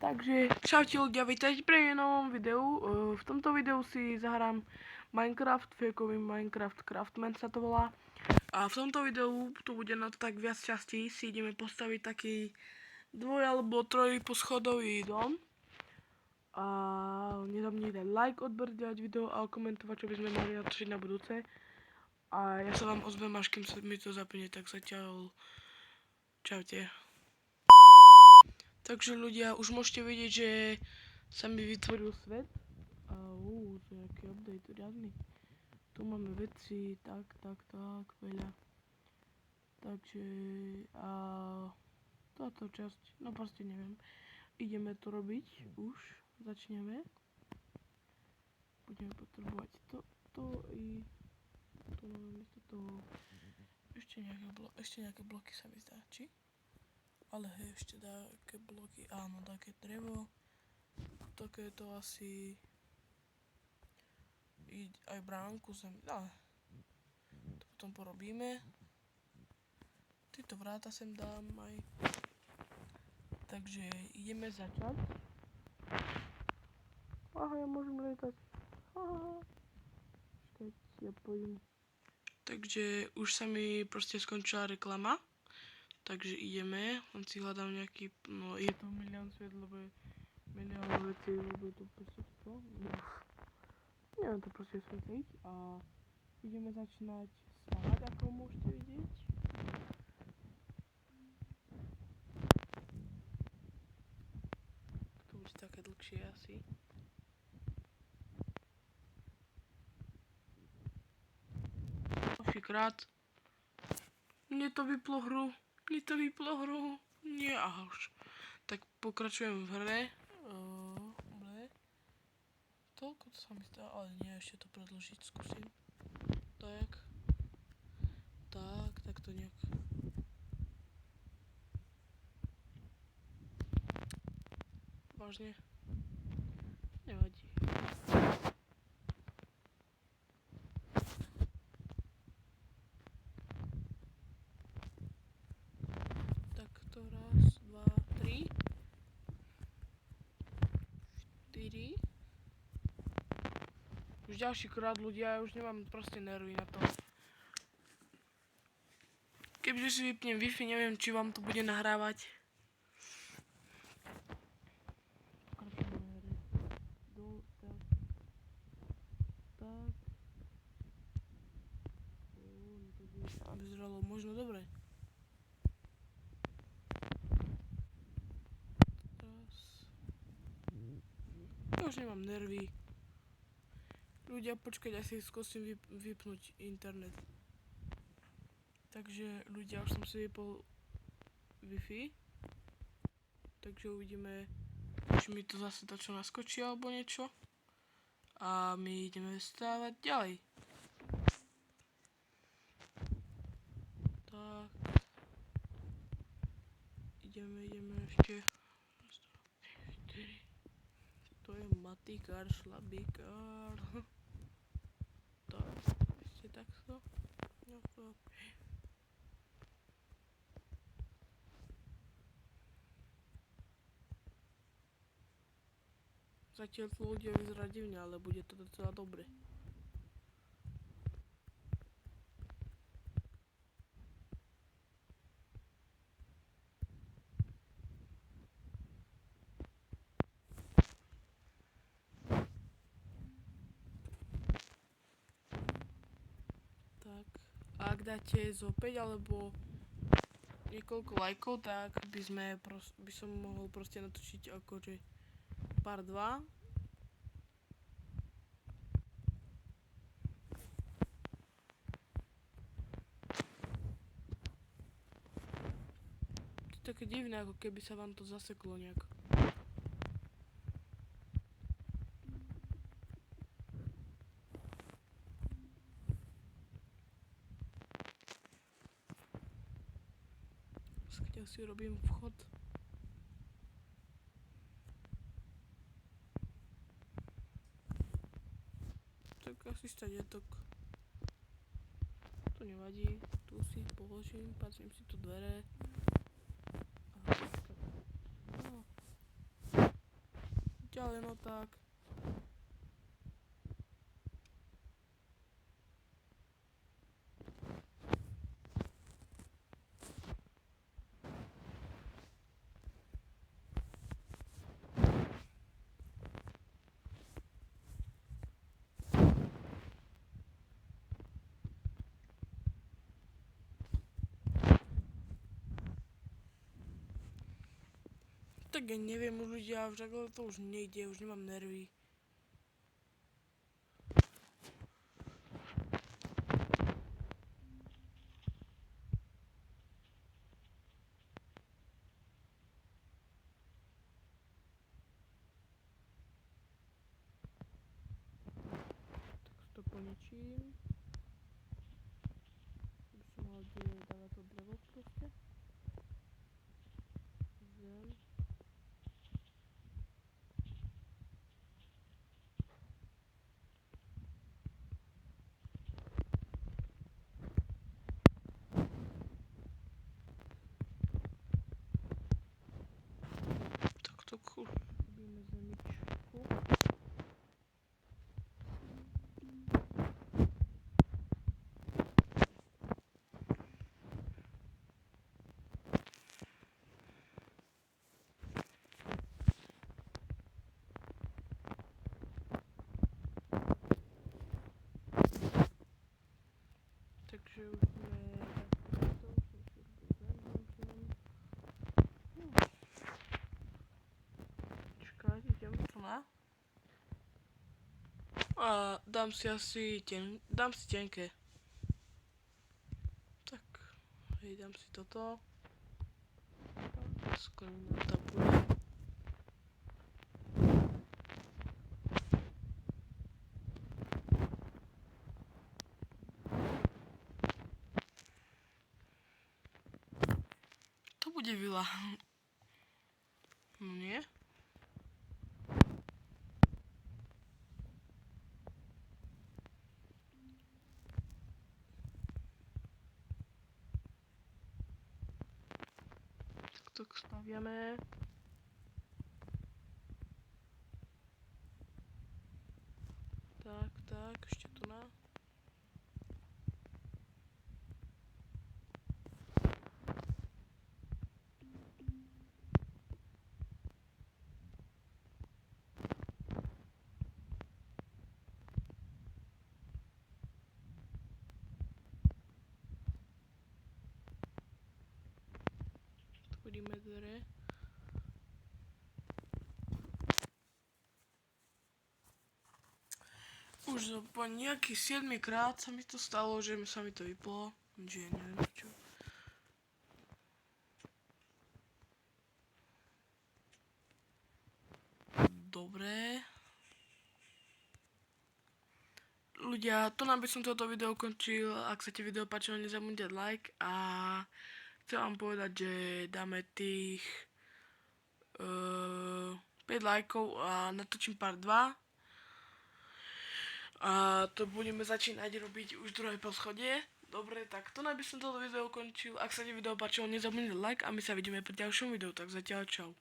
Takže čaute ľudia, vítajte pri novom videu. V tomto videu si zahrám Minecraft, fejkový Minecraft Craftman sa to volá. A v tomto videu, tu bude na to tak viac častí, si ideme postaviť taký dvoj alebo troj poschodový dom. A nezabudnite dať like, odbrdať video a komentovať, čo by sme mali natočiť na budúce. A ja sa vám ozvem, až kým sa mi to zapne, tak zatiaľ čaute. Takže ľudia, už môžete vidieť, že sa mi vytvoril svet. A to je nejaký update riadny. Tu máme veci, tak, veľa. Takže, táto časť, no proste neviem. Ideme to robiť, už, začneme. Budeme potrebovať to i tu máme miesto toho. Ešte nejaké bloky sa mi zdá, či? Ale hej, ešte také bloky, áno, také drevo. Také to asi... aj bránku sem, ale... To potom porobíme. Tieto vráta sem dám aj. Takže ideme začať. Aha, ja môžem lietať. Počkajte, ja pôjdem. Takže už sa mi proste skončila reklama. Takže ideme, len si hľadám nejaký, no je to milión svet, lebo je milión vecí, lebo je to proste čo? Neviem to proste svetliť a ideme začínať stavať, ako môžete vidieť. To bude také dlhšie asi. Ďalšíkrát. Mne to vyplo hru. Nie, aha už. Tak pokračujem v hre. Toľko to sa mi zdá, ale nie, ešte to predĺžiť skúsim. Tak to nejak. Vážne. Nevadí. Takto raz, 2, 3. 4. Už ďalší krát ľudia, ja už nemám proste nervy na to. Keďže si vypnem Wi-Fi, neviem, či vám to bude nahrávať. Tak. Vyzeralo možno dobre. Ja už nemám nervy. Ľudia, počkať, ja si skúsim vypnúť internet. Takže ľudia, už som si vypol Wi-Fi. Takže uvidíme, či mi to zase dačo naskočí alebo niečo. A my ideme stávať ďalej. Tak. Ideme ešte. To je matikár, šlabikár. Tak, ešte takto. Zatiaľ to ľudia vyzerá divne, ale bude to docela dobre. Tak, a ak dáte zo 5 alebo niekoľko lajkov, tak by som mohol proste natočiť akože part 2. To je také divné, ako keby sa vám to zaseklo nejak. Keď si robím vchod. Tak asi stadetok. To nevadí, tu si položím, pacím si tu dvere. No. ale no tak. Tak ja neviem už ľudia, ale to už nejde, už nemám nervy. Tak to poničím. By som mal dávať to drevo proste. Zem. Tak robíme zemičku. Takže už sme čakať, idem tu na. A dám si tenké. Tak, hej, dám si toto. Skloním na tabule. To bude vila. No nie? Tak stawiamy. Tak, ešte tu na. Otvoríme dvere. Už po nejaký 7 krát sa mi to stalo, že sa mi to vyplo. Že neviem čo. Dobre. Ľudia, to nám by som toto video ukončil. Ak sa ti video páčilo, nezabudnite like. A chcem vám povedať, že dáme tých 5 lajkov a natočím part 2. A to budeme začínať robiť už druhé poschodie. Dobre, tak to by som toto video ukončil. Ak sa ti video páčilo, nezabudnite like a my sa vidíme pri ďalšom videu. Tak zatiaľ čau.